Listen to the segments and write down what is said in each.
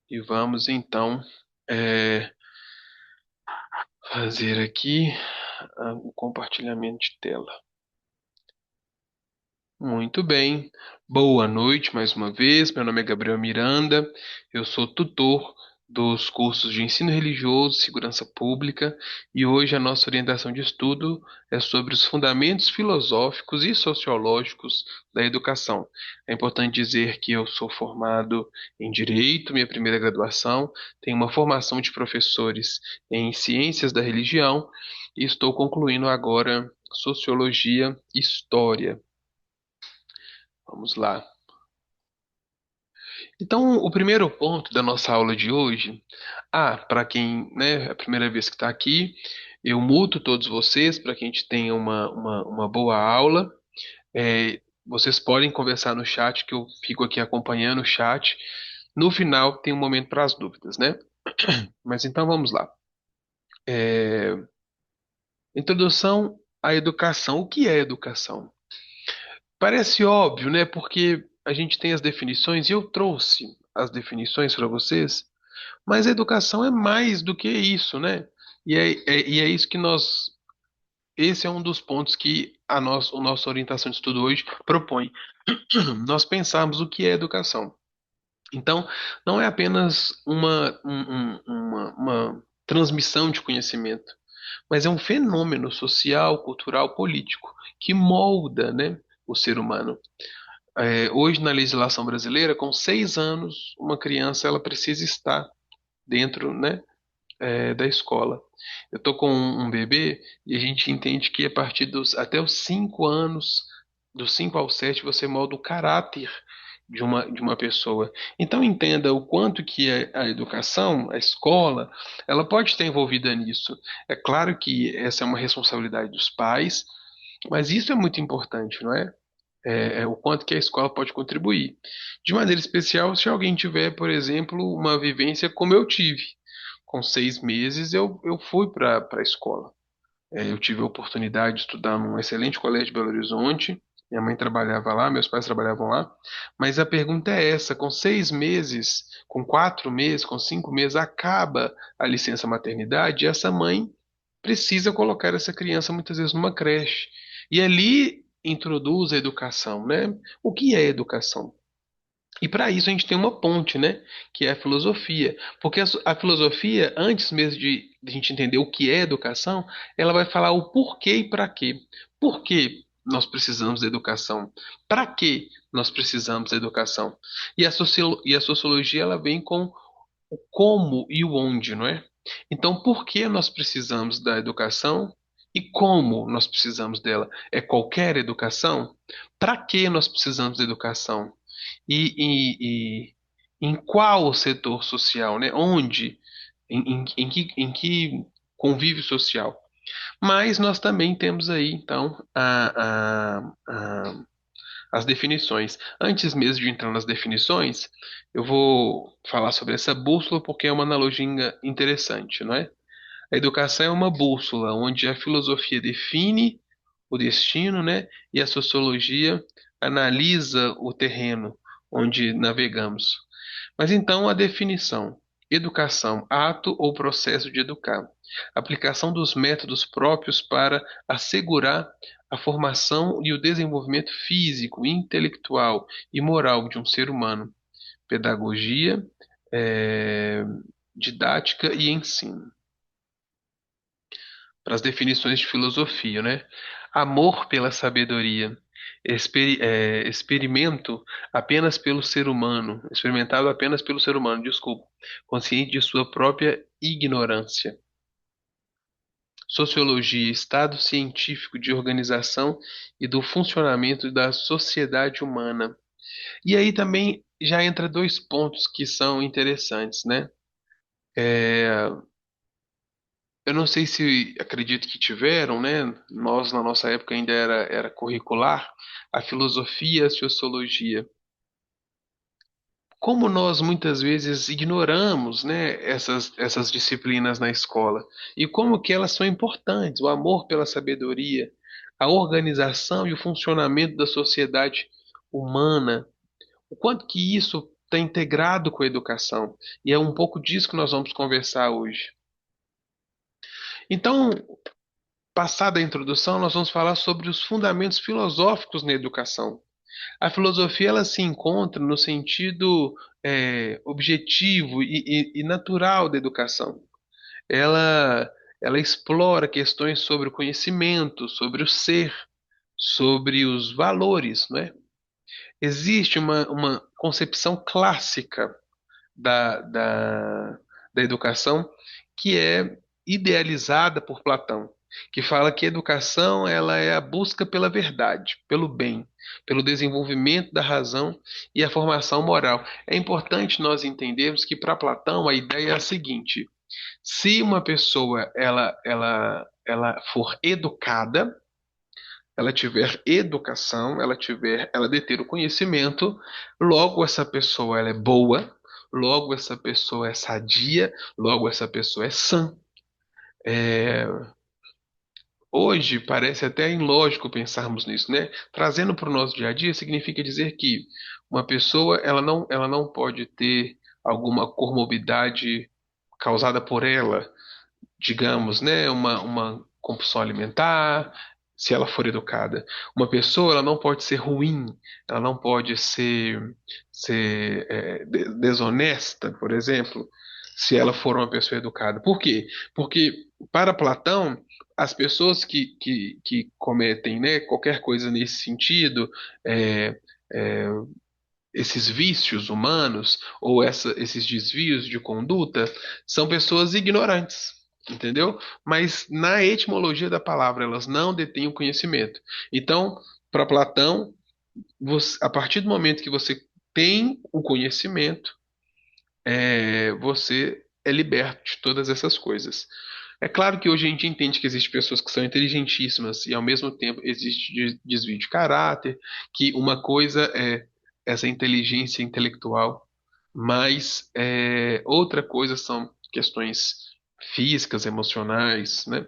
E vamos então é, fazer aqui o compartilhamento de tela. Muito bem. Boa noite mais uma vez. Meu nome é Gabriel Miranda. Eu sou tutor dos cursos de Ensino Religioso e Segurança Pública e hoje a nossa orientação de estudo é sobre os fundamentos filosóficos e sociológicos da educação. É importante dizer que eu sou formado em Direito, minha primeira graduação, tenho uma formação de professores em Ciências da Religião e estou concluindo agora Sociologia e História. Vamos lá. Então, o primeiro ponto da nossa aula de hoje, para quem, né, é a primeira vez que está aqui, eu muto todos vocês para que a gente tenha uma boa aula. Vocês podem conversar no chat, que eu fico aqui acompanhando o chat. No final, tem um momento para as dúvidas, né? Mas então vamos lá. É, Introdução à educação. O que é educação? Parece óbvio, né? Porque a gente tem as definições e eu trouxe as definições para vocês. Mas a educação é mais do que isso, né? E é isso que nós. Esse é um dos pontos que a nossa orientação de estudo hoje propõe. Nós pensarmos o que é educação. Então, não é apenas uma transmissão de conhecimento, mas é um fenômeno social, cultural, político que molda, né, o ser humano. Hoje, na legislação brasileira, com 6 anos, uma criança ela precisa estar dentro, né, da escola. Eu tô com um bebê e a gente entende que a partir dos até os 5 anos, dos 5 aos 7, você molda o caráter de uma pessoa. Então entenda o quanto que a educação, a escola, ela pode estar envolvida nisso. É claro que essa é uma responsabilidade dos pais, mas isso é muito importante, não é? O quanto que a escola pode contribuir. De maneira especial, se alguém tiver, por exemplo, uma vivência como eu tive. Com 6 meses, eu fui para a escola. Eu tive a oportunidade de estudar num excelente colégio de Belo Horizonte. Minha mãe trabalhava lá, meus pais trabalhavam lá. Mas a pergunta é essa: com 6 meses, com 4 meses, com 5 meses, acaba a licença maternidade, e essa mãe precisa colocar essa criança muitas vezes numa creche. E ali introduz a educação, né? O que é educação? E para isso a gente tem uma ponte, né? Que é a filosofia. Porque a filosofia, antes mesmo de a gente entender o que é educação, ela vai falar o porquê e para quê. Por que nós precisamos da educação? Para que nós precisamos da educação? E a sociologia ela vem com o como e o onde, não é? Então, por que nós precisamos da educação e como nós precisamos dela? É qualquer educação? Para que nós precisamos da educação? E em qual setor social, né? Onde? Em que convívio social? Mas nós também temos aí, então, as definições. Antes mesmo de entrar nas definições, eu vou falar sobre essa bússola porque é uma analogia interessante, não é? A educação é uma bússola onde a filosofia define o destino, né? E a sociologia analisa o terreno onde navegamos. Mas então a definição: educação, ato ou processo de educar. Aplicação dos métodos próprios para assegurar a formação e o desenvolvimento físico, intelectual e moral de um ser humano. Pedagogia, eh, didática e ensino. Para as definições de filosofia, né? Amor pela sabedoria, experimento apenas pelo ser humano, experimentado apenas pelo ser humano, desculpa, consciente de sua própria ignorância. Sociologia, estado científico de organização e do funcionamento da sociedade humana. E aí também já entra dois pontos que são interessantes, né? É, Eu não sei se acredito que tiveram, né? Nós, na nossa época, ainda era curricular, a filosofia e a sociologia. Como nós muitas vezes ignoramos, né, essas disciplinas na escola e como que elas são importantes, o amor pela sabedoria, a organização e o funcionamento da sociedade humana, o quanto que isso está integrado com a educação. E é um pouco disso que nós vamos conversar hoje. Então, passada a introdução, nós vamos falar sobre os fundamentos filosóficos na educação. A filosofia ela se encontra no sentido objetivo e natural da educação. Ela, ela explora questões sobre o conhecimento, sobre o ser, sobre os valores, não é? Existe uma concepção clássica da, da, da educação que é idealizada por Platão, que fala que a educação ela é a busca pela verdade, pelo bem, pelo desenvolvimento da razão e a formação moral. É importante nós entendermos que para Platão a ideia é a seguinte: se uma pessoa ela for educada, ela tiver educação, ela deter o conhecimento, logo essa pessoa ela é boa, logo essa pessoa é sadia, logo essa pessoa é sã. É, hoje parece até ilógico pensarmos nisso, né? Trazendo para o nosso dia a dia significa dizer que uma pessoa ela não pode ter alguma comorbidade causada por ela, digamos, né, uma compulsão alimentar, se ela for educada. Uma pessoa, ela não pode ser ruim, ela não pode ser desonesta, por exemplo, se ela for uma pessoa educada. Por quê? Porque, para Platão, as pessoas que cometem, né, qualquer coisa nesse sentido, é, é, esses vícios humanos ou esses desvios de conduta são pessoas ignorantes, entendeu? Mas na etimologia da palavra, elas não detêm o conhecimento. Então, para Platão, a partir do momento que você tem o conhecimento, você é liberto de todas essas coisas. É claro que hoje a gente entende que existem pessoas que são inteligentíssimas e ao mesmo tempo existe desvio de caráter, que uma coisa é essa inteligência intelectual, mas outra coisa são questões físicas, emocionais, né?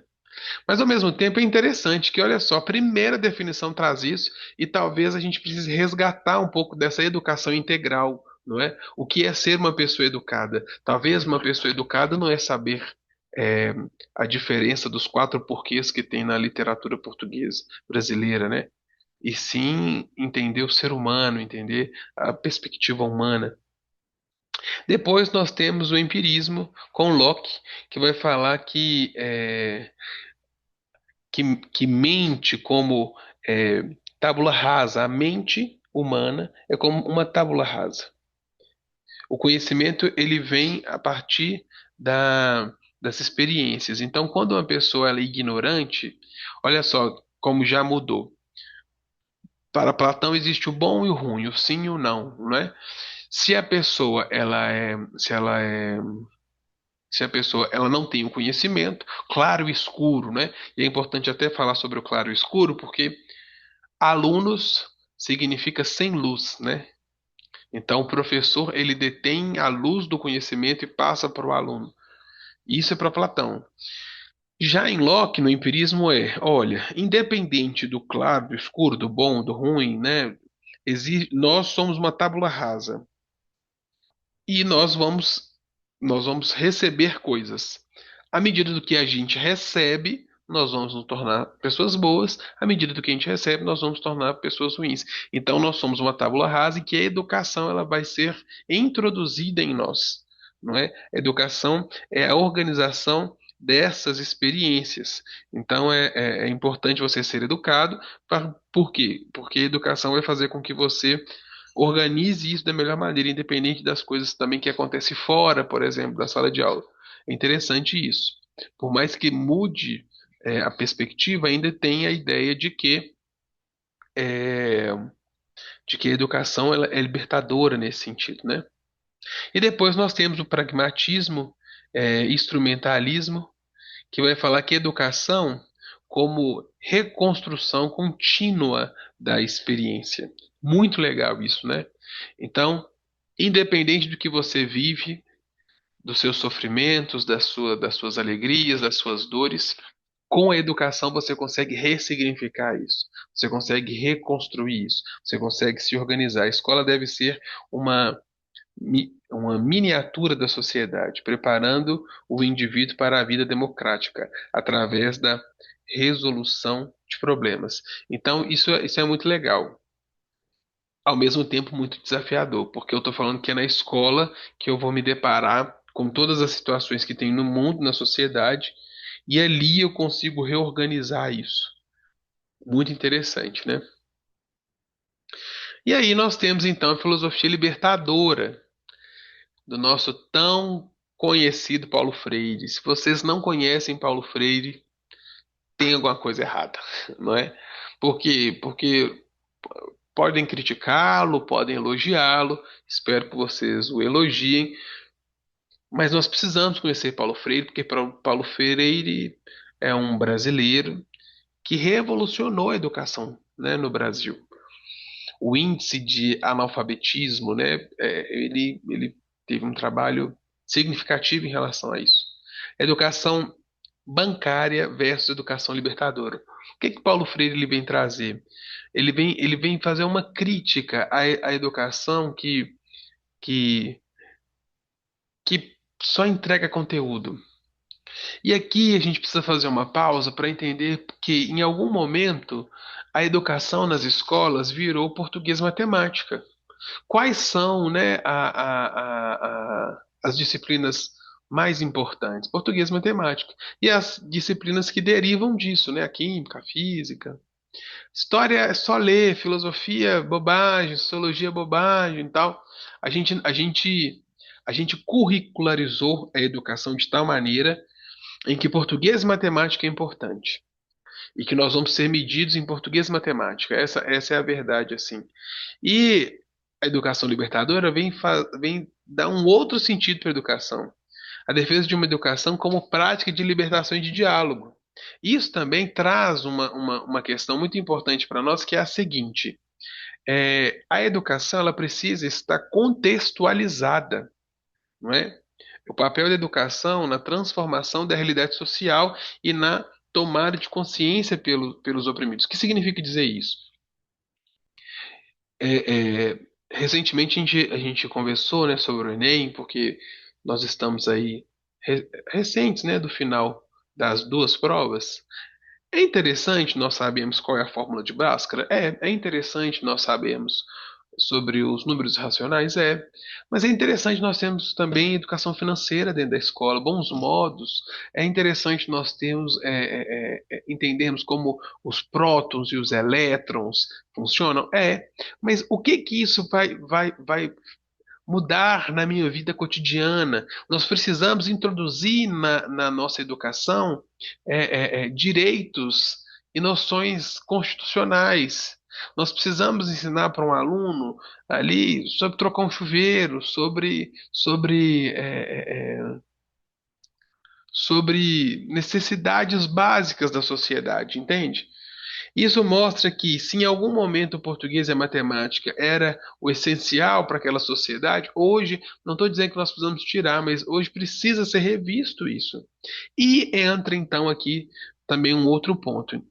Mas ao mesmo tempo é interessante que, olha só, a primeira definição traz isso e talvez a gente precise resgatar um pouco dessa educação integral, não é? O que é ser uma pessoa educada? Talvez uma pessoa educada não é saber é, a diferença dos quatro porquês que tem na literatura portuguesa brasileira, né? E sim entender o ser humano, entender a perspectiva humana. Depois nós temos o empirismo com Locke, que vai falar que mente como é, tábula rasa. A mente humana é como uma tábula rasa. O conhecimento ele vem a partir das experiências. Então, quando uma pessoa ela é ignorante, olha só como já mudou. Para Platão existe o bom e o ruim, o sim e o não, não é? Se a pessoa se a pessoa ela não tem o conhecimento, claro e escuro, né? E é importante até falar sobre o claro e escuro, porque alunos significa sem luz, né? Então, o professor ele detém a luz do conhecimento e passa para o aluno. Isso é para Platão. Já em Locke, no empirismo olha, independente do claro, do escuro, do bom, do ruim, né? Nós somos uma tábula rasa e nós vamos receber coisas. À medida do que a gente recebe, nós vamos nos tornar pessoas boas. À medida do que a gente recebe, nós vamos nos tornar pessoas ruins. Então, nós somos uma tábula rasa e que a educação ela vai ser introduzida em nós, não é? A educação é a organização dessas experiências. Então, é importante você ser educado. Por quê? Porque a educação vai fazer com que você organize isso da melhor maneira, independente das coisas também que acontecem fora, por exemplo, da sala de aula. É interessante isso. Por mais que mude a perspectiva, ainda tem a ideia é, de que a educação ela é libertadora nesse sentido, né? E depois nós temos o pragmatismo, instrumentalismo, que vai falar que educação como reconstrução contínua da experiência. Muito legal isso, né? Então, independente do que você vive, dos seus sofrimentos, das suas alegrias, das suas dores, com a educação você consegue ressignificar isso, você consegue reconstruir isso, você consegue se organizar. A escola deve ser uma uma miniatura da sociedade, preparando o indivíduo para a vida democrática através da resolução de problemas. Então, isso é muito legal. Ao mesmo tempo, muito desafiador, porque eu estou falando que é na escola que eu vou me deparar com todas as situações que tem no mundo, na sociedade, e ali eu consigo reorganizar isso. Muito interessante, né? E aí nós temos então a filosofia libertadora do nosso tão conhecido Paulo Freire. Se vocês não conhecem Paulo Freire, tem alguma coisa errada, não é? Por quê? Porque podem criticá-lo, podem elogiá-lo, espero que vocês o elogiem, mas nós precisamos conhecer Paulo Freire, porque Paulo Freire é um brasileiro que revolucionou a educação, né, no Brasil. O índice de analfabetismo, né, ele teve um trabalho significativo em relação a isso. Educação bancária versus educação libertadora. O que que Paulo Freire ele vem trazer? Ele vem fazer uma crítica à educação que, que só entrega conteúdo. E aqui a gente precisa fazer uma pausa para entender que, em algum momento, a educação nas escolas virou português matemática. Quais são, né, as disciplinas mais importantes? Português e matemática. E as disciplinas que derivam disso, né? A química, a física. História é só ler, filosofia, bobagem, sociologia, bobagem e tal. A gente curricularizou a educação de tal maneira em que português e matemática é importante. E que nós vamos ser medidos em português e matemática. Essa é a verdade, assim. E a educação libertadora vem dar um outro sentido para a educação. A defesa de uma educação como prática de libertação e de diálogo. Isso também traz uma questão muito importante para nós, que é a seguinte: a educação ela precisa estar contextualizada, não é? O papel da educação na transformação da realidade social e na tomada de consciência pelos oprimidos. O que significa dizer isso? Recentemente a gente conversou, né, sobre o Enem, porque nós estamos aí recentes, né, do final das duas provas. É interessante nós sabemos qual é a fórmula de Bhaskara? É interessante nós sabemos sobre os números racionais? Mas é interessante nós termos também educação financeira dentro da escola, bons modos. É interessante nós termos, entendermos como os prótons e os elétrons funcionam? Mas o que que isso vai mudar na minha vida cotidiana? Nós precisamos introduzir na nossa educação direitos e noções constitucionais. Nós precisamos ensinar para um aluno ali sobre trocar um chuveiro, sobre necessidades básicas da sociedade, entende? Isso mostra que, se em algum momento o português e a matemática era o essencial para aquela sociedade, hoje, não estou dizendo que nós precisamos tirar, mas hoje precisa ser revisto isso. E entra então aqui também um outro ponto.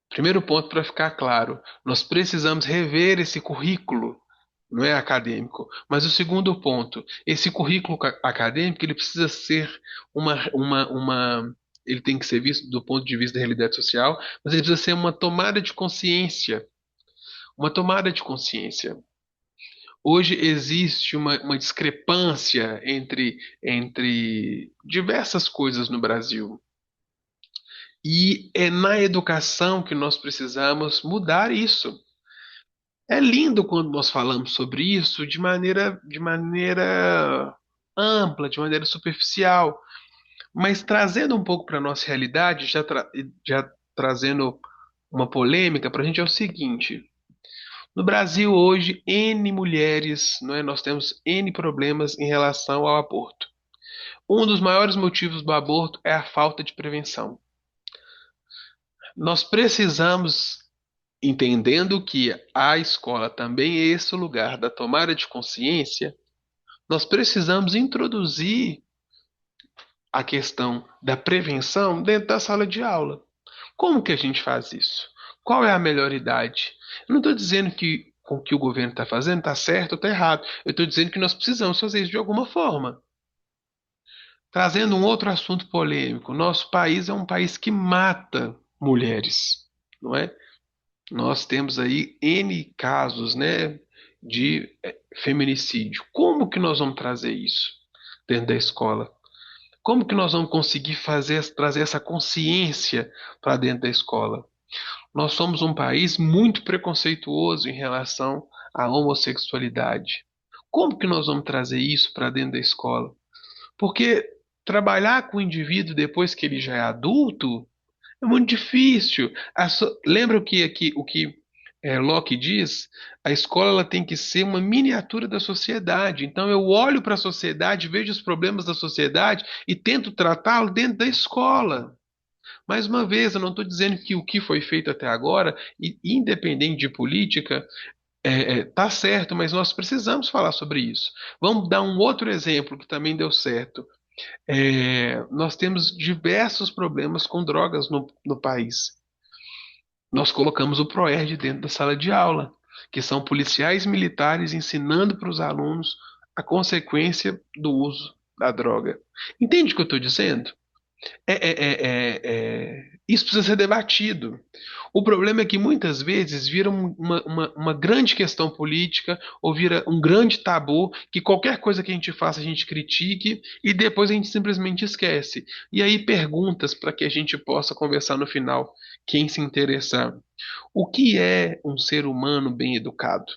Primeiro ponto para ficar claro, nós precisamos rever esse currículo, não é acadêmico. Mas o segundo ponto, esse currículo acadêmico, ele precisa ser ele tem que ser visto do ponto de vista da realidade social, mas ele precisa ser uma tomada de consciência, uma tomada de consciência. Hoje existe uma discrepância entre diversas coisas no Brasil. E é na educação que nós precisamos mudar isso. É lindo quando nós falamos sobre isso de maneira ampla, de maneira superficial, mas trazendo um pouco para a nossa realidade, já trazendo uma polêmica para a gente é o seguinte: no Brasil hoje, N mulheres, não é? Nós temos N problemas em relação ao aborto. Um dos maiores motivos do aborto é a falta de prevenção. Nós precisamos, entendendo que a escola também é esse lugar da tomada de consciência, nós precisamos introduzir a questão da prevenção dentro da sala de aula. Como que a gente faz isso? Qual é a melhor idade? Eu não estou dizendo que com o que o governo está fazendo está certo ou está errado. Eu estou dizendo que nós precisamos fazer isso de alguma forma. Trazendo um outro assunto polêmico, nosso país é um país que mata mulheres, não é? Nós temos aí N casos, né, de feminicídio. Como que nós vamos trazer isso dentro da escola? Como que nós vamos conseguir trazer essa consciência para dentro da escola? Nós somos um país muito preconceituoso em relação à homossexualidade. Como que nós vamos trazer isso para dentro da escola? Porque trabalhar com o indivíduo depois que ele já é adulto é muito difícil. Lembra o que Locke diz? A escola ela tem que ser uma miniatura da sociedade. Então eu olho para a sociedade, vejo os problemas da sociedade e tento tratá-lo dentro da escola. Mais uma vez, eu não estou dizendo que o que foi feito até agora, independente de política, tá certo, mas nós precisamos falar sobre isso. Vamos dar um outro exemplo que também deu certo. Nós temos diversos problemas com drogas no país. Nós colocamos o ProERD dentro da sala de aula, que são policiais militares ensinando para os alunos a consequência do uso da droga. Entende o que eu estou dizendo? Isso precisa ser debatido. O problema é que muitas vezes vira uma grande questão política ou vira um grande tabu que qualquer coisa que a gente faça a gente critique e depois a gente simplesmente esquece. E aí perguntas para que a gente possa conversar no final, quem se interessar. O que é um ser humano bem educado?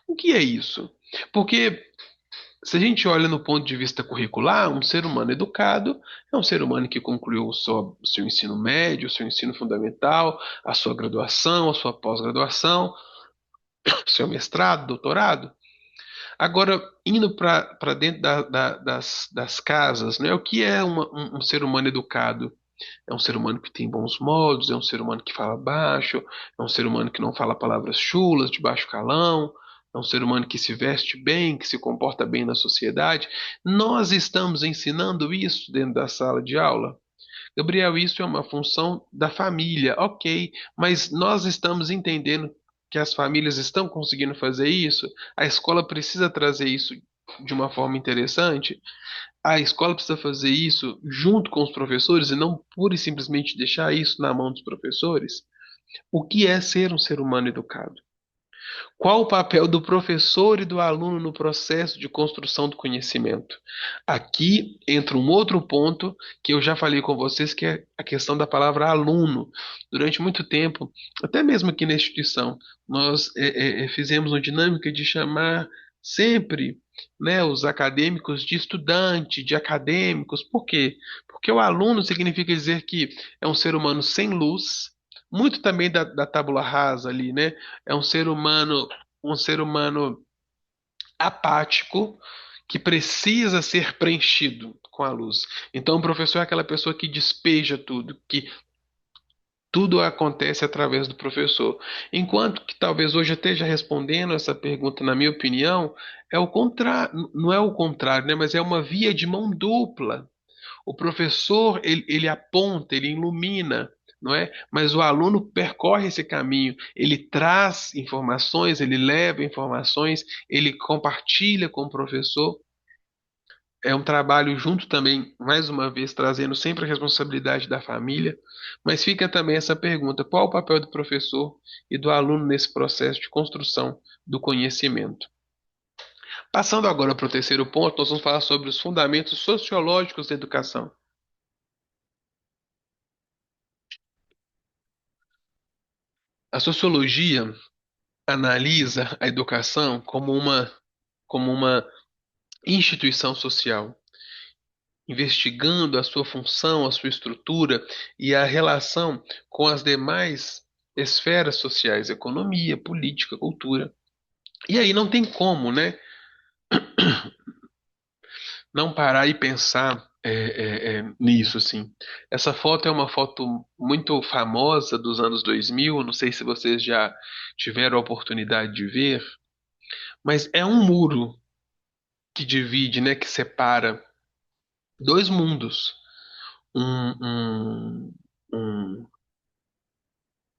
O que é isso? Porque se a gente olha no ponto de vista curricular, um ser humano educado é um ser humano que concluiu o seu ensino médio, o seu ensino fundamental, a sua graduação, a sua pós-graduação, o seu mestrado, doutorado. Agora, indo para dentro das casas, né, o que é um ser humano educado? É um ser humano que tem bons modos, é um ser humano que fala baixo, é um ser humano que não fala palavras chulas, de baixo calão, é um ser humano que se veste bem, que se comporta bem na sociedade. Nós estamos ensinando isso dentro da sala de aula? Gabriel, isso é uma função da família, ok, mas nós estamos entendendo que as famílias estão conseguindo fazer isso? A escola precisa trazer isso de uma forma interessante? A escola precisa fazer isso junto com os professores e não pura e simplesmente deixar isso na mão dos professores? O que é ser um ser humano educado? Qual o papel do professor e do aluno no processo de construção do conhecimento? Aqui entra um outro ponto que eu já falei com vocês, que é a questão da palavra aluno. Durante muito tempo, até mesmo aqui na instituição, nós fizemos uma dinâmica de chamar sempre, né, os acadêmicos de estudante, de acadêmicos. Por quê? Porque o aluno significa dizer que é um ser humano sem luz, muito também da tábula rasa ali, né? É um ser humano apático que precisa ser preenchido com a luz. Então, o professor é aquela pessoa que despeja tudo, que tudo acontece através do professor. Enquanto que talvez hoje eu esteja respondendo essa pergunta, na minha opinião, é o contrário, não é o contrário, né? Mas é uma via de mão dupla. O professor, ele aponta, ele ilumina, não é? Mas o aluno percorre esse caminho, ele traz informações, ele leva informações, ele compartilha com o professor. É um trabalho junto também, mais uma vez, trazendo sempre a responsabilidade da família. Mas fica também essa pergunta: qual o papel do professor e do aluno nesse processo de construção do conhecimento? Passando agora para o terceiro ponto, nós vamos falar sobre os fundamentos sociológicos da educação. A sociologia analisa a educação como uma instituição social, investigando a sua função, a sua estrutura e a relação com as demais esferas sociais, economia, política, cultura. E aí não tem como, né, não parar e pensar nisso, assim. Essa foto é uma foto muito famosa dos anos 2000, não sei se vocês já tiveram a oportunidade de ver, mas é um muro que divide, né, que separa dois mundos. Um, um, um,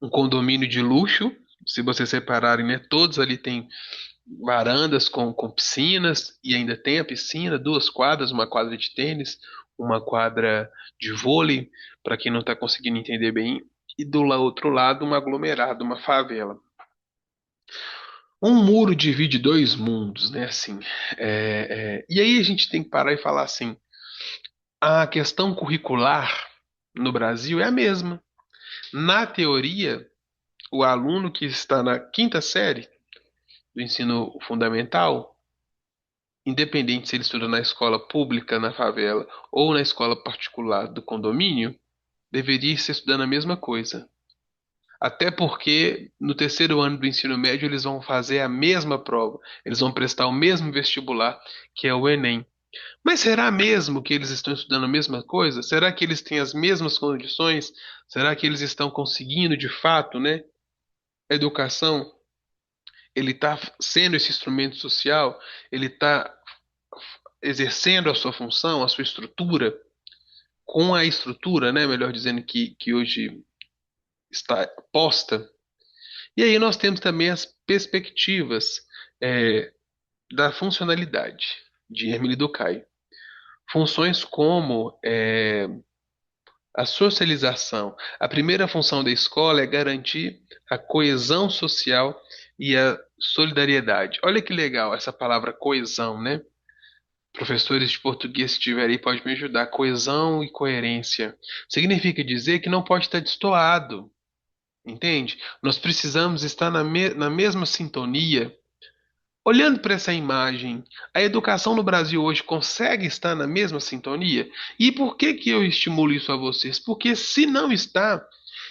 um condomínio de luxo, se vocês separarem, né, todos ali têm varandas com piscinas e ainda tem a piscina, duas quadras, uma quadra de tênis, uma quadra de vôlei, para quem não está conseguindo entender bem, e outro lado um aglomerado, uma favela. Um muro divide dois mundos, né? Assim, e aí a gente tem que parar e falar assim: a questão curricular no Brasil é a mesma. Na teoria, o aluno que está na quinta série do ensino fundamental, independente se ele estuda na escola pública na favela ou na escola particular do condomínio, deveria estar estudando a mesma coisa. Até porque no terceiro ano do ensino médio eles vão fazer a mesma prova, eles vão prestar o mesmo vestibular, que é o Enem. Mas será mesmo que eles estão estudando a mesma coisa? Será que eles têm as mesmas condições? Será que eles estão conseguindo de fato, né? A educação, ele está sendo esse instrumento social, ele está exercendo a sua função, a sua estrutura, com a estrutura, né? Melhor dizendo, que hoje está posta. E aí nós temos também as perspectivas é, da funcionalidade de Emily Durkheim. Funções como a socialização. A primeira função da escola é garantir a coesão social e a solidariedade. Olha que legal essa palavra coesão, né? Professores de português, se tiver aí, pode me ajudar. Coesão e coerência. Significa dizer que não pode estar destoado, entende? Nós precisamos estar na mesma sintonia. Olhando para essa imagem, a educação no Brasil hoje consegue estar na mesma sintonia? E por que que eu estimulo isso a vocês? Porque se não está,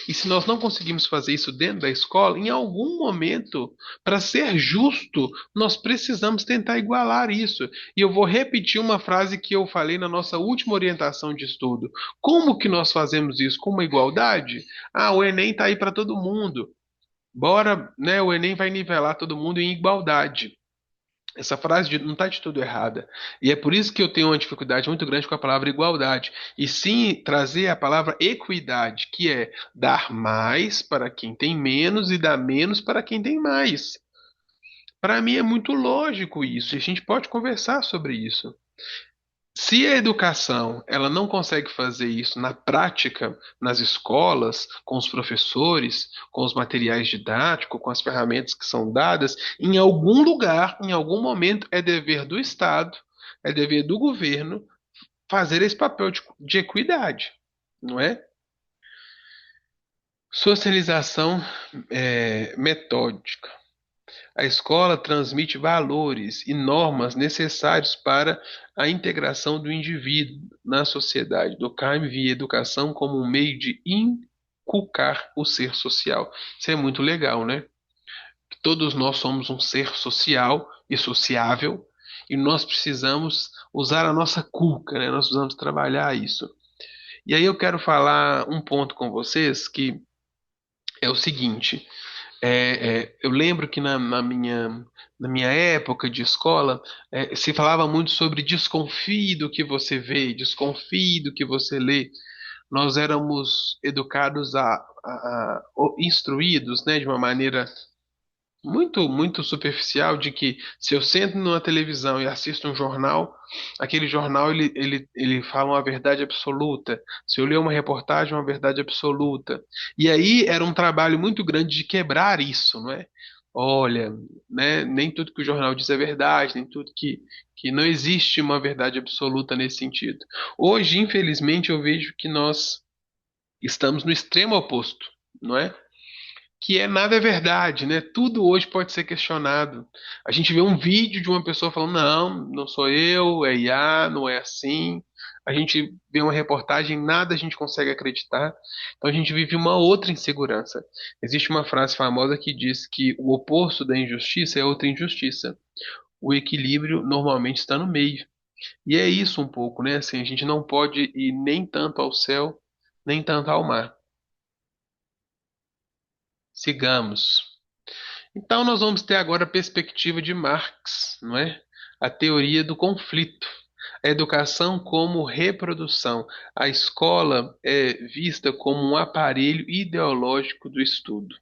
e se nós não conseguimos fazer isso dentro da escola, em algum momento, para ser justo, nós precisamos tentar igualar isso. E eu vou repetir uma frase que eu falei na nossa última orientação de estudo. Como que nós fazemos isso? Com uma igualdade? Ah, o Enem está aí para todo mundo. Bora, né? O Enem vai nivelar todo mundo em igualdade. Essa frase não está de tudo errada. E é por isso que eu tenho uma dificuldade muito grande com a palavra igualdade. E sim trazer a palavra equidade, que é dar mais para quem tem menos e dar menos para quem tem mais. Para mim é muito lógico isso, e a gente pode conversar sobre isso. Se a educação ela não consegue fazer isso na prática, nas escolas, com os professores, com os materiais didáticos, com as ferramentas que são dadas, em algum lugar, em algum momento, é dever do Estado, é dever do governo fazer esse papel de equidade, não é? Socialização metódica. A escola transmite valores e normas necessários para a integração do indivíduo na sociedade. Durkheim via a educação como um meio de inculcar o ser social. Isso é muito legal, né? Todos nós somos um ser social e sociável e nós precisamos usar a nossa cuca, né? Nós precisamos trabalhar isso. E aí eu quero falar um ponto com vocês que é o seguinte. Eu lembro que na minha época de escola, se falava muito sobre desconfie do que você vê, desconfie do que você lê. Nós éramos educados ou instruídos, né, de uma maneira muito, muito superficial de que se eu sento numa televisão e assisto um jornal, aquele jornal ele fala uma verdade absoluta. Se eu ler uma reportagem, uma verdade absoluta. E aí era um trabalho muito grande de quebrar isso, não é? Olha, né, nem tudo que o jornal diz é verdade, nem tudo que não existe uma verdade absoluta nesse sentido. Hoje, infelizmente, eu vejo que nós estamos no extremo oposto, não é? Que é nada é verdade, né? Tudo hoje pode ser questionado. A gente vê um vídeo de uma pessoa falando, não, não sou eu, é IA, não é assim. A gente vê uma reportagem, nada a gente consegue acreditar. Então a gente vive uma outra insegurança. Existe uma frase famosa que diz que o oposto da injustiça é outra injustiça. O equilíbrio normalmente está no meio. E é isso um pouco, né? Assim, a gente não pode ir nem tanto ao céu, nem tanto ao mar. Sigamos. Então, nós vamos ter agora a perspectiva de Marx, não é? A teoria do conflito. A educação como reprodução. A escola é vista como um aparelho ideológico do estudo.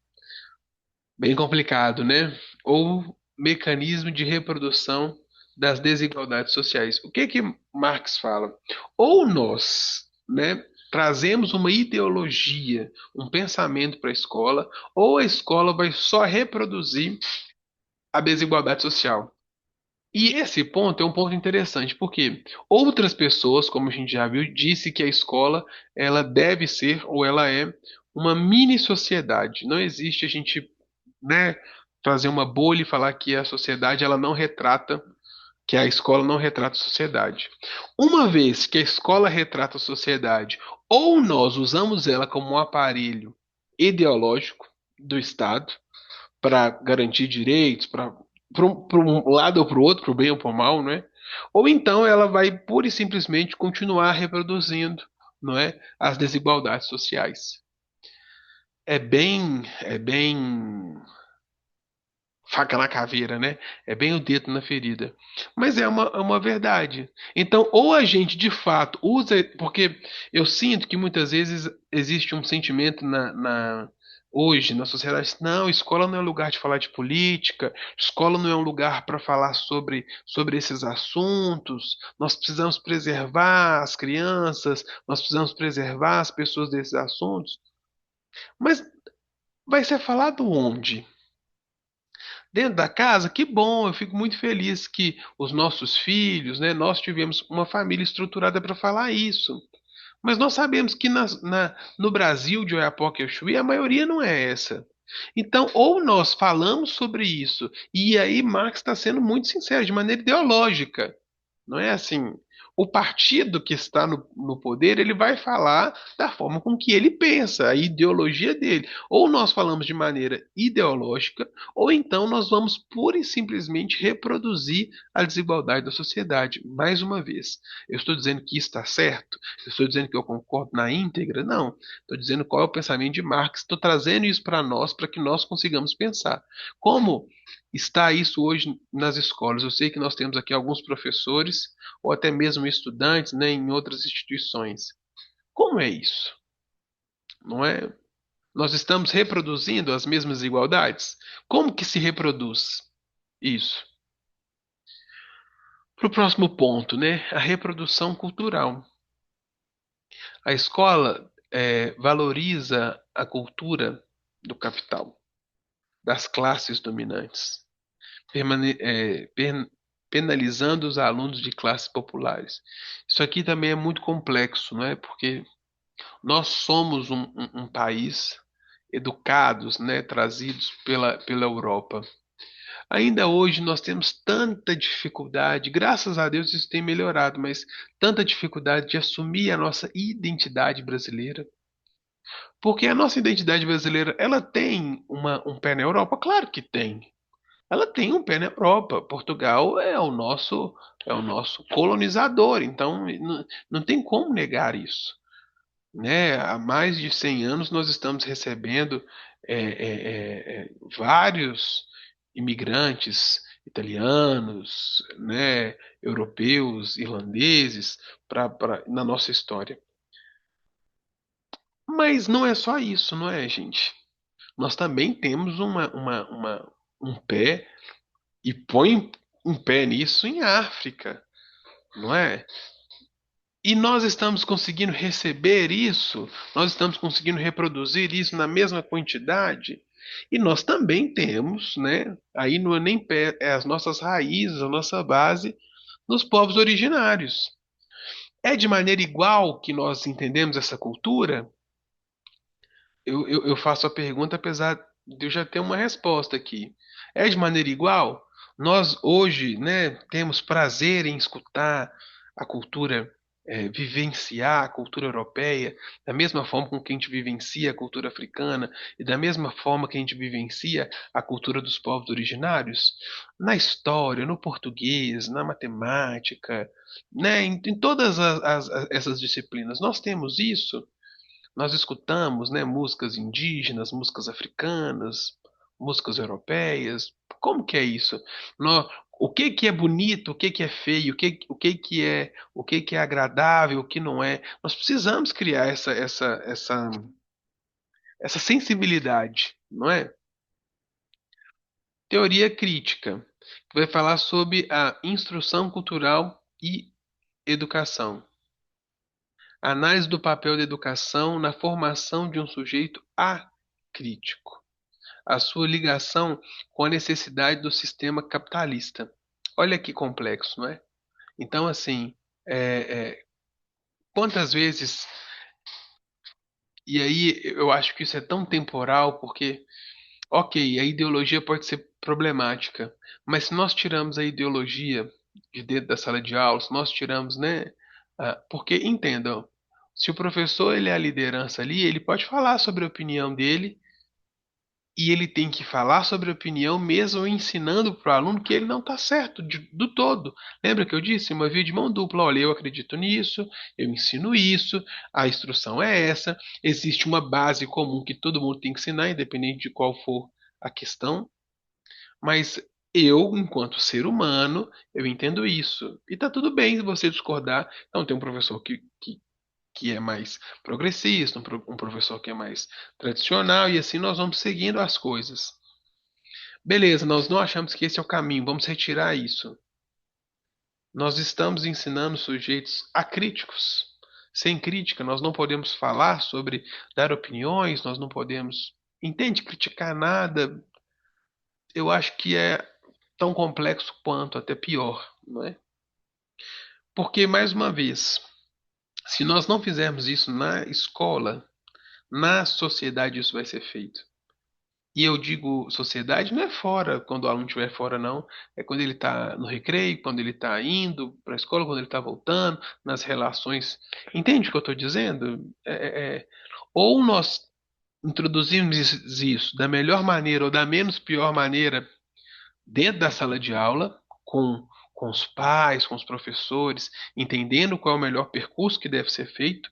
Bem complicado, né? Ou mecanismo de reprodução das desigualdades sociais. O que que Marx fala? Ou nós, né, trazemos uma ideologia, um pensamento para a escola, ou a escola vai só reproduzir a desigualdade social. E esse ponto é um ponto interessante, porque outras pessoas, como a gente já viu, disse que a escola ela deve ser ou ela é uma mini sociedade. Não existe a gente, né, fazer uma bolha e falar que a sociedade ela não retrata, que a escola não retrata a sociedade. Uma vez que a escola retrata a sociedade, ou nós usamos ela como um aparelho ideológico do Estado para garantir direitos, para um lado ou para o outro, para o bem ou para o mal, não é? Ou então ela vai pura e simplesmente continuar reproduzindo, não é, as desigualdades sociais. É bem faca na caveira, né? É bem o dedo na ferida. Mas é uma verdade. Então, ou a gente de fato usa, porque eu sinto que muitas vezes existe um sentimento hoje na sociedade, não, escola não é um lugar de falar de política, escola não é um lugar para falar sobre esses assuntos, nós precisamos preservar as crianças, nós precisamos preservar as pessoas desses assuntos. Mas vai ser falado onde? Dentro da casa, que bom, eu fico muito feliz que os nossos filhos, né, nós tivemos uma família estruturada para falar isso. Mas nós sabemos que no Brasil de Oiapoque e Chuí, a maioria não é essa. Então, ou nós falamos sobre isso, e aí Marx está sendo muito sincero, de maneira ideológica. Não é assim. O partido que está no poder, ele vai falar da forma com que ele pensa, a ideologia dele. Ou nós falamos de maneira ideológica, ou então nós vamos pura e simplesmente reproduzir a desigualdade da sociedade. Mais uma vez, eu estou dizendo que isso está certo? Eu estou dizendo que eu concordo na íntegra? Não. Estou dizendo qual é o pensamento de Marx. Estou trazendo isso para nós, para que nós consigamos pensar. Como está isso hoje nas escolas? Eu sei que nós temos aqui alguns professores, ou até mesmo estudantes, né, em outras instituições. Como é isso? Não é? Nós estamos reproduzindo as mesmas igualdades? Como que se reproduz isso? Para o próximo ponto, né? A reprodução cultural. A escola valoriza a cultura do capital, das classes dominantes, penalizando os alunos de classes populares. Isso aqui também é muito complexo, não é? Porque nós somos um país educados, né, trazidos pela Europa. Ainda hoje nós temos tanta dificuldade, graças a Deus isso tem melhorado, mas tanta dificuldade de assumir a nossa identidade brasileira. Porque a nossa identidade brasileira, ela tem um pé na Europa? Claro que tem. Ela tem um pé na Europa. Portugal é o nosso colonizador, então não tem como negar isso, né? Há mais de 100 anos nós estamos recebendo vários imigrantes italianos, né, europeus, irlandeses na nossa história. Mas não é só isso, não é, gente? Nós também temos um pé, e põe um pé nisso em África, não é? E nós estamos conseguindo receber isso, nós estamos conseguindo reproduzir isso na mesma quantidade. E nós também temos, né? Aí não é nem pé, é as nossas raízes, a nossa base nos povos originários. É de maneira igual que nós entendemos essa cultura? Eu faço a pergunta apesar de eu já ter uma resposta aqui. É de maneira igual? Nós hoje, né, temos prazer em escutar a cultura, vivenciar a cultura europeia, da mesma forma com que a gente vivencia a cultura africana e da mesma forma que a gente vivencia a cultura dos povos originários? Na história, no português, na matemática, né, em todas essas disciplinas, nós temos isso. Nós escutamos, né, músicas indígenas, músicas africanas, músicas europeias. Como que é isso? O que que é bonito, o que que é feio, o que que é agradável, o que não é? Nós precisamos criar essa sensibilidade, não é? Teoria crítica, que vai falar sobre a instrução cultural e educação. Análise do papel da educação na formação de um sujeito acrítico. A sua ligação com a necessidade do sistema capitalista. Olha que complexo, não é? Então, assim, quantas vezes. E aí eu acho que isso é tão temporal, porque, ok, a ideologia pode ser problemática, mas se nós tiramos a ideologia de dentro da sala de aula, se nós tiramos, né? Porque, entendam, se o professor ele é a liderança ali, ele pode falar sobre a opinião dele e ele tem que falar sobre a opinião mesmo ensinando para o aluno que ele não está certo do todo. Lembra que eu disse? Uma via de mão dupla. Olha, eu acredito nisso, eu ensino isso, a instrução é essa, existe uma base comum que todo mundo tem que ensinar, independente de qual for a questão, mas eu, enquanto ser humano, eu entendo isso. E tá tudo bem se você discordar. Então, tem um professor que é mais progressista, um professor que é mais tradicional, e assim nós vamos seguindo as coisas. Beleza, nós não achamos que esse é o caminho, vamos retirar isso. Nós estamos ensinando sujeitos acríticos. Sem crítica, nós não podemos falar sobre dar opiniões, nós não podemos, entende, criticar nada. Eu acho que é tão complexo quanto, até pior, não é? Porque, mais uma vez, se nós não fizermos isso na escola, na sociedade isso vai ser feito. E eu digo sociedade não é fora, quando o aluno estiver fora, não. É quando ele está no recreio, quando ele está indo para a escola, quando ele está voltando, nas relações. Entende o que eu estou dizendo? Ou nós introduzimos isso da melhor maneira ou da menos pior maneira dentro da sala de aula, com os pais, com os professores, entendendo qual é o melhor percurso que deve ser feito,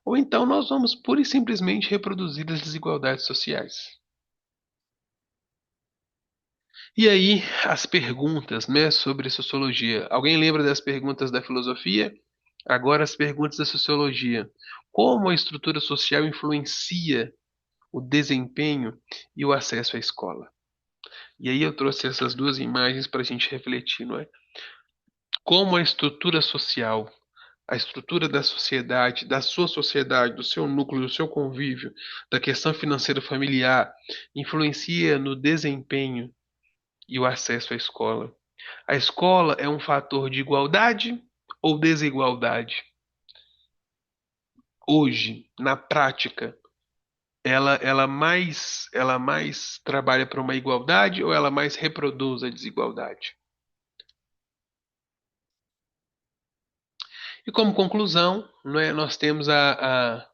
ou então nós vamos pura e simplesmente reproduzir as desigualdades sociais. E aí, as perguntas, né, sobre sociologia. Alguém lembra das perguntas da filosofia? Agora, as perguntas da sociologia. Como a estrutura social influencia o desempenho e o acesso à escola? E aí, eu trouxe essas duas imagens para a gente refletir, não é? Como a estrutura social, a estrutura da sua sociedade, do seu núcleo, do seu convívio, da questão financeira familiar, influencia no desempenho e o acesso à escola. A escola é um fator de igualdade ou desigualdade? Hoje, na prática, ela mais trabalha para uma igualdade ou ela mais reproduz a desigualdade? E como conclusão, não é, nós temos a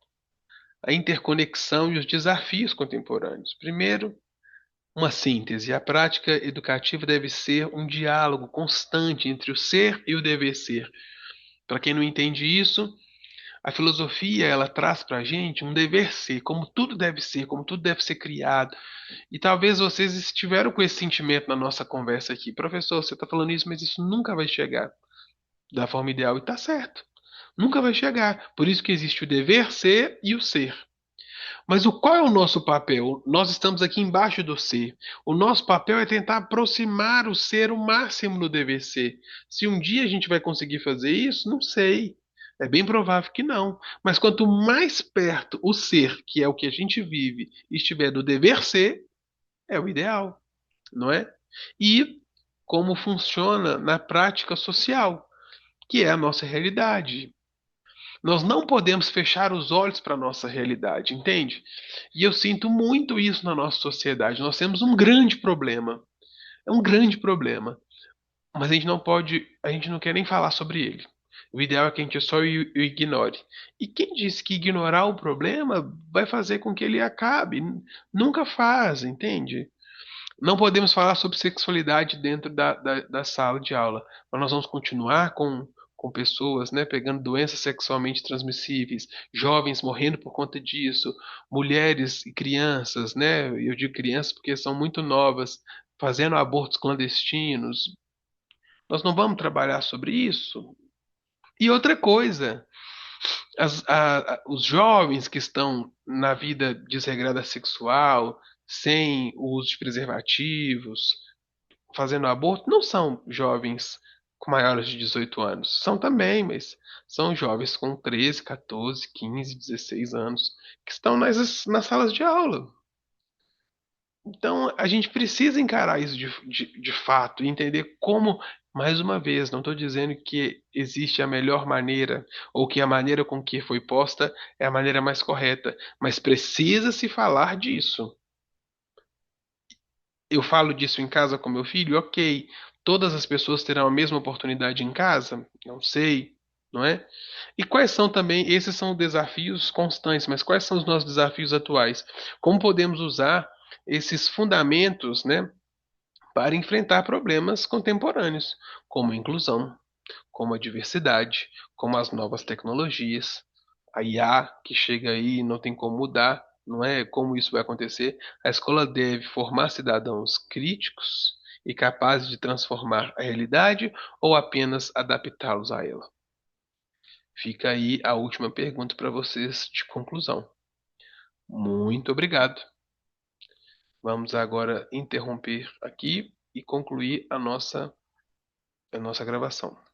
interconexão e os desafios contemporâneos. Primeiro, uma síntese. A prática educativa deve ser um diálogo constante entre o ser e o dever ser. Para quem não entende isso, a filosofia ela traz para a gente um dever ser, como tudo deve ser criado. E talvez vocês estiveram com esse sentimento na nossa conversa aqui. Professor, você está falando isso, mas isso nunca vai chegar da forma ideal. E está certo. Nunca vai chegar. Por isso que existe o dever ser e o ser. Mas qual é o nosso papel? Nós estamos aqui embaixo do ser. O nosso papel é tentar aproximar o ser o máximo no dever ser. Se um dia a gente vai conseguir fazer isso, não sei. É bem provável que não. Mas quanto mais perto o ser, que é o que a gente vive, estiver do dever ser, é o ideal, não é? E como funciona na prática social, que é a nossa realidade. Nós não podemos fechar os olhos para a nossa realidade, entende? E eu sinto muito isso na nossa sociedade. Nós temos um grande problema. É um grande problema. Mas a gente não pode, a gente não quer nem falar sobre ele. O ideal é que a gente só o ignore. E quem disse que ignorar o problema vai fazer com que ele acabe? Nunca faz, entende? Não podemos falar sobre sexualidade dentro da sala de aula, mas nós vamos continuar com pessoas, né, pegando doenças sexualmente transmissíveis, jovens morrendo por conta disso, mulheres e crianças, né, eu digo crianças porque são muito novas, fazendo abortos clandestinos. Nós não vamos trabalhar sobre isso? E outra coisa, os jovens que estão na vida desregrada sexual, sem o uso de preservativos, fazendo aborto, não são jovens com maiores de 18 anos. São também, mas são jovens com 13, 14, 15, 16 anos que estão nas salas de aula. Então, a gente precisa encarar isso de fato e entender como, mais uma vez, não estou dizendo que existe a melhor maneira ou que a maneira com que foi posta é a maneira mais correta, mas precisa se falar disso. Eu falo disso em casa com meu filho, ok. Todas as pessoas terão a mesma oportunidade em casa? Não sei, não é? E quais são também, esses são desafios constantes, mas quais são os nossos desafios atuais? Como podemos usar esses fundamentos, né, para enfrentar problemas contemporâneos, como a inclusão, como a diversidade, como as novas tecnologias, a IA que chega aí e não tem como mudar, não é como isso vai acontecer. A escola deve formar cidadãos críticos e capazes de transformar a realidade ou apenas adaptá-los a ela. Fica aí a última pergunta para vocês de conclusão. Muito obrigado. Vamos agora interromper aqui e concluir a nossa gravação.